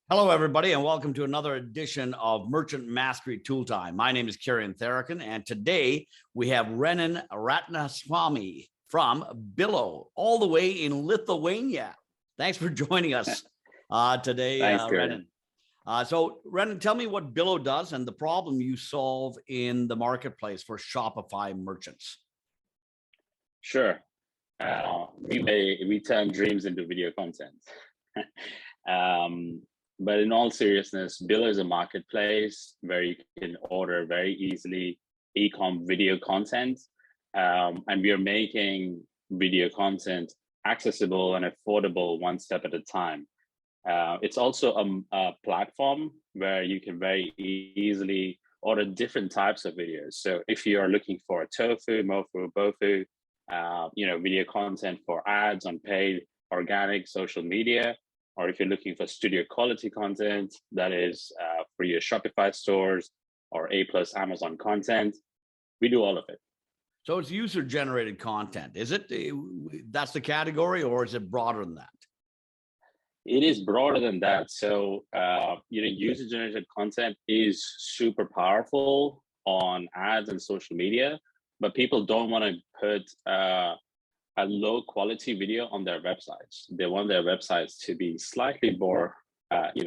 Hello, everybody, and welcome to another edition of Merchant Mastery Tool Time. My name is Kieran Tharakan, and today we have Renan Ratnaswamy from Billo, all the way in Lithuania. Thanks for joining us today, Thanks, Renan. So, Renan, tell me what Billo does and the problem you solve in the marketplace for Shopify merchants. Sure. We turn dreams into video content. But in all seriousness, Billo is a marketplace where you can order very easily eCom video content. And we are making video content accessible and affordable one step at a time. It's also a platform where you can very easily order different types of videos. So if you are looking for tofu, mofu, bofu, video content for ads on paid, organic, social media, or if you're looking for studio quality content that is for your Shopify stores or A+ Amazon content, we do all of it. So it's user-generated content. Is it, that's the category, or is it broader than that? It is broader than that. So, user-generated content is super powerful on ads and social media, but people don't want to put a low quality video on their websites. They want their websites to be slightly more,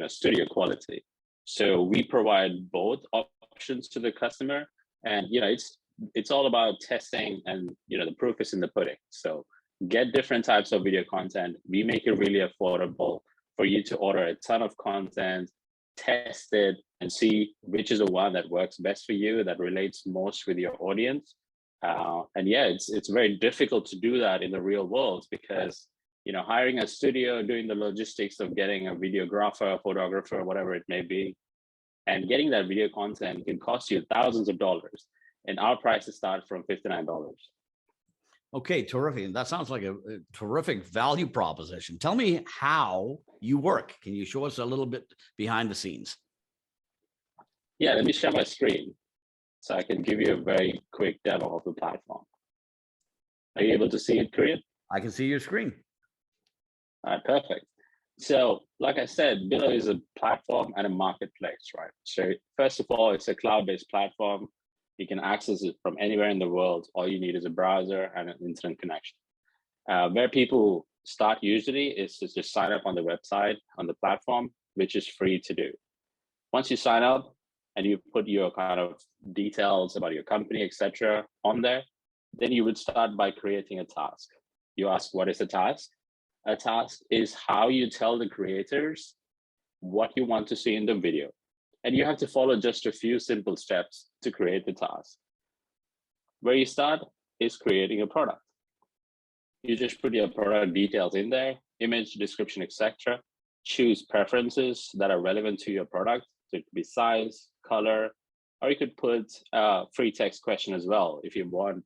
studio quality. So we provide both options to the customer, and it's all about testing, and the proof is in the pudding. So get different types of video content. We make it really affordable for you to order a ton of content, test it, and see which is the one that works best for you, that relates most with your audience. It's very difficult to do that in the real world because, hiring a studio, doing the logistics of getting a videographer, a photographer, whatever it may be, and getting that video content can cost you thousands of dollars. And our prices start from $59. Okay, terrific. That sounds like a terrific value proposition. Tell me how you work. Can you show us a little bit behind the scenes? Yeah, let me share my screen so I can give you a very quick demo of the platform. Are you able to see it, Kieran? I can see your screen. All right, perfect. So, like I said, Billo is a platform and a marketplace, right? So, first of all, it's a cloud-based platform. You can access it from anywhere in the world. All you need is a browser and an internet connection. Where people start usually is to just sign up on the website, on the platform, which is free to do. Once you sign up and you put your kind of details about your company, etc., on there, then you would start by creating a task. You ask, what is a task? A task is how you tell the creators what you want to see in the video. And you have to follow just a few simple steps to create the task. Where you start is creating a product. You just put your product details in there, image, description, etc. Choose preferences that are relevant to your product. So it could be size, color, or you could put a free text question as well. If you want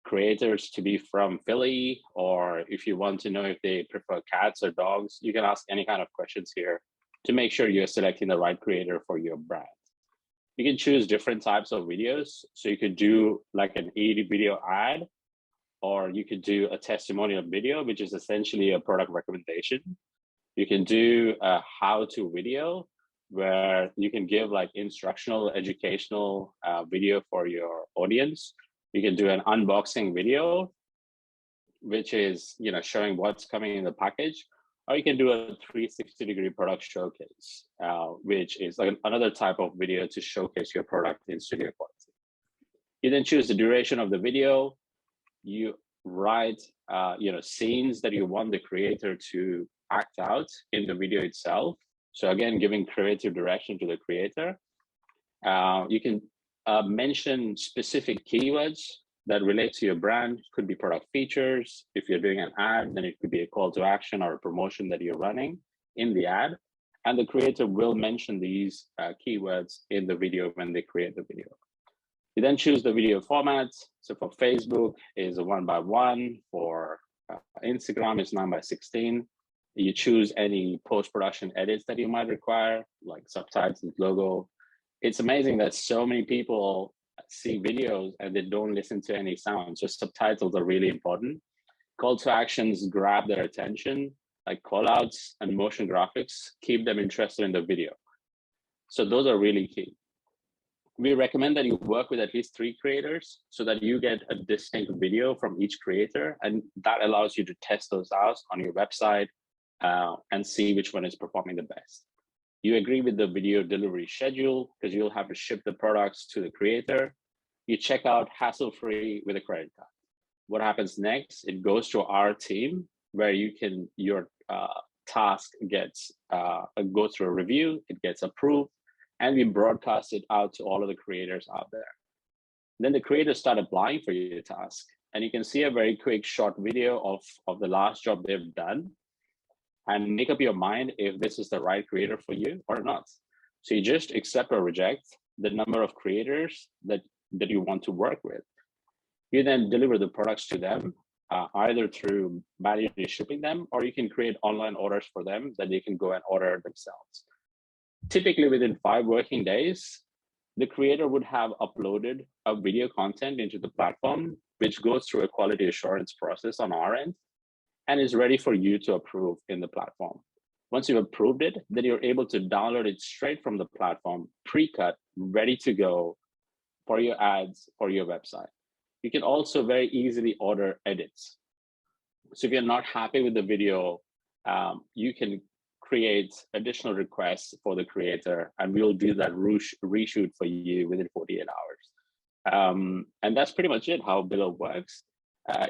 creators to be from Philly, or if you want to know if they prefer cats or dogs, you can ask any kind of questions here to make sure you're selecting the right creator for your brand. You can choose different types of videos. So you could do like an 80 video ad, or you could do a testimonial video, which is essentially a product recommendation. You can do a how-to video where you can give like instructional, educational video for your audience. You can do an unboxing video, which is showing what's coming in the package. Or you can do a 360-degree product showcase, which is like another type of video to showcase your product in studio quality. You then choose the duration of the video. You write, scenes that you want the creator to act out in the video itself. So again, giving creative direction to the creator. You can mention specific keywords that relate to your brand. Could be product features. If you're doing an ad, then it could be a call to action or a promotion that you're running in the ad. And the creator will mention these keywords in the video when they create the video. You then choose the video format. So for Facebook is a 1:1. For Instagram is 9:16. You choose any post-production edits that you might require, like subtitles, logo. It's amazing that so many people see videos and they don't listen to any sound. So subtitles are really important. Call to actions grab their attention. like callouts and motion graphics, keep them interested in the video. So those are really key. We recommend that you work with at least 3 creators so that you get a distinct video from each creator, and that allows you to test those out on your website and see which one is performing the best. You agree with the video delivery schedule because you'll have to ship the products to the creator. You check out hassle-free with a credit card. What happens next? It goes to our team where your task gets go through a review, it gets approved, and we broadcast it out to all of the creators out there. Then the creators start applying for your task, and you can see a very quick short video of the last job they've done, and make up your mind if this is the right creator for you or not. So you just accept or reject the number of creators that you want to work with. You then deliver the products to them, either through manually shipping them, or you can create online orders for them that they can go and order themselves. Typically within 5 working days, the creator would have uploaded a video content into the platform, which goes through a quality assurance process on our end and is ready for you to approve in the platform. Once you've approved it, then you're able to download it straight from the platform, pre-cut, ready to go for your ads or your website. You can also very easily order edits. So if you're not happy with the video, you can create additional requests for the creator, and we'll do that reshoot for you within 48 hours. And that's pretty much it, how Billo works.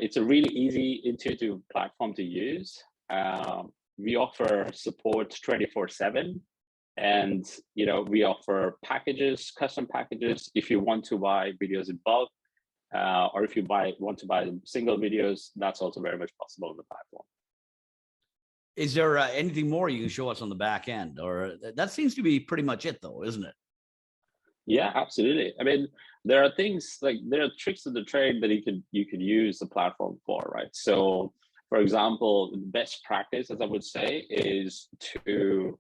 It's a really easy, intuitive platform to use. We offer support 24/7, and we offer packages, custom packages. If you want to buy videos in bulk, or if you want to buy single videos, that's also very much possible on the platform. Is there anything more you can show us on the back end, or that seems to be pretty much it, though, isn't it? Yeah, absolutely. I mean, there are things like there are tricks of the trade that you could use the platform for, right? So, for example, best practice, as I would say, is to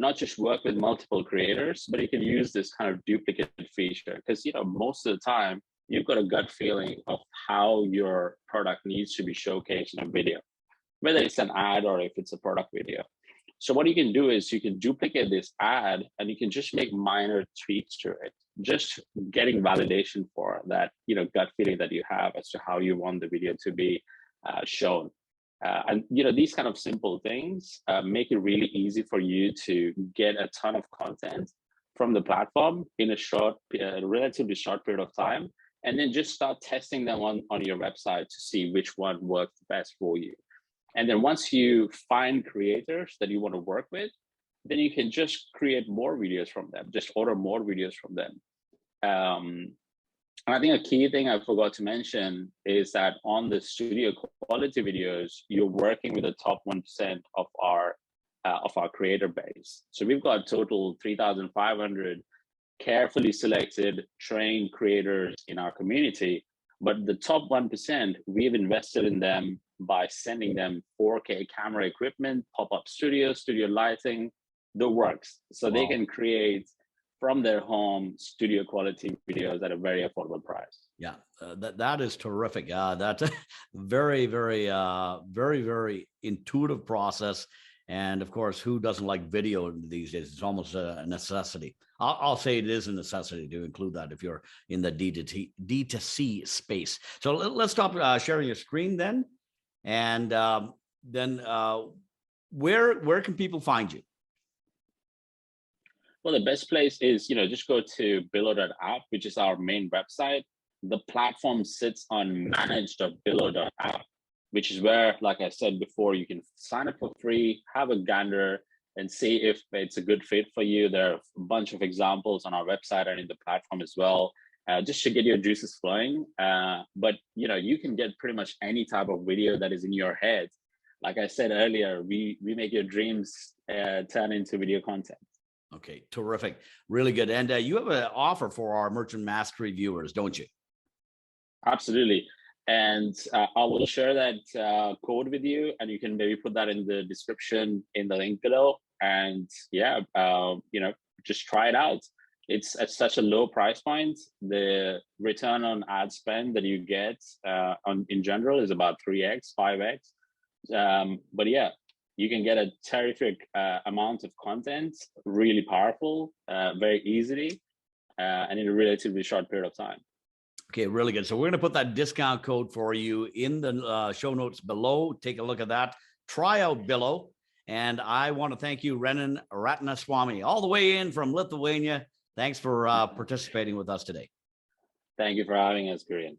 not just work with multiple creators, but you can use this kind of duplicate feature because most of the time you've got a gut feeling of how your product needs to be showcased in a video, whether it's an ad or if it's a product video. So what you can do is you can duplicate this ad and you can just make minor tweaks to it, just getting validation for that, gut feeling that you have as to how you want the video to be shown. And these kind of simple things make it really easy for you to get a ton of content from the platform in a relatively short period of time, and then just start testing them on your website to see which one works best for you. And then once you find creators that you want to work with, then you can just create more videos from them, just order more videos from them. And I think a key thing I forgot to mention is that on the studio quality videos, you're working with the top 1% of our creator base. So we've got total 3,500 carefully selected, trained creators in our community. But the top 1%, we've invested in them by sending them 4K camera equipment, pop-up studio lighting, the works. So they can create from their home studio quality videos at a very affordable price. Yeah, that is terrific. That's a very, very, very, very intuitive process. And of course, who doesn't like video these days? It's almost a necessity. I'll say it is a necessity to include that if you're in the D2C space. So let's stop sharing your screen then. And then where can people find you? Well, the best place is, just go to billo.app, which is our main website. The platform sits on manage.billo.app, which is where, like I said before, you can sign up for free, have a gander, and see if it's a good fit for you. There are a bunch of examples on our website and in the platform as well, just to get your juices flowing. But you can get pretty much any type of video that is in your head. Like I said earlier, we make your dreams turn into video content. Okay, terrific. Really good. And you have an offer for our Merchant Mastery viewers, don't you? Absolutely. And I will share that code with you, and you can maybe put that in the description in the link below. And yeah, just try it out. It's at such a low price point. The return on ad spend that you get in general is about 3x, 5x. But yeah, you can get a terrific amount of content, really powerful, very easily, and in a relatively short period of time. Okay, really good. So we're going to put that discount code for you in the show notes below. Take a look at that. Try out Billo. And I want to thank you, Renan Ratnaswamy, all the way in from Lithuania. Thanks for participating with us today. Thank you for having us, Korean.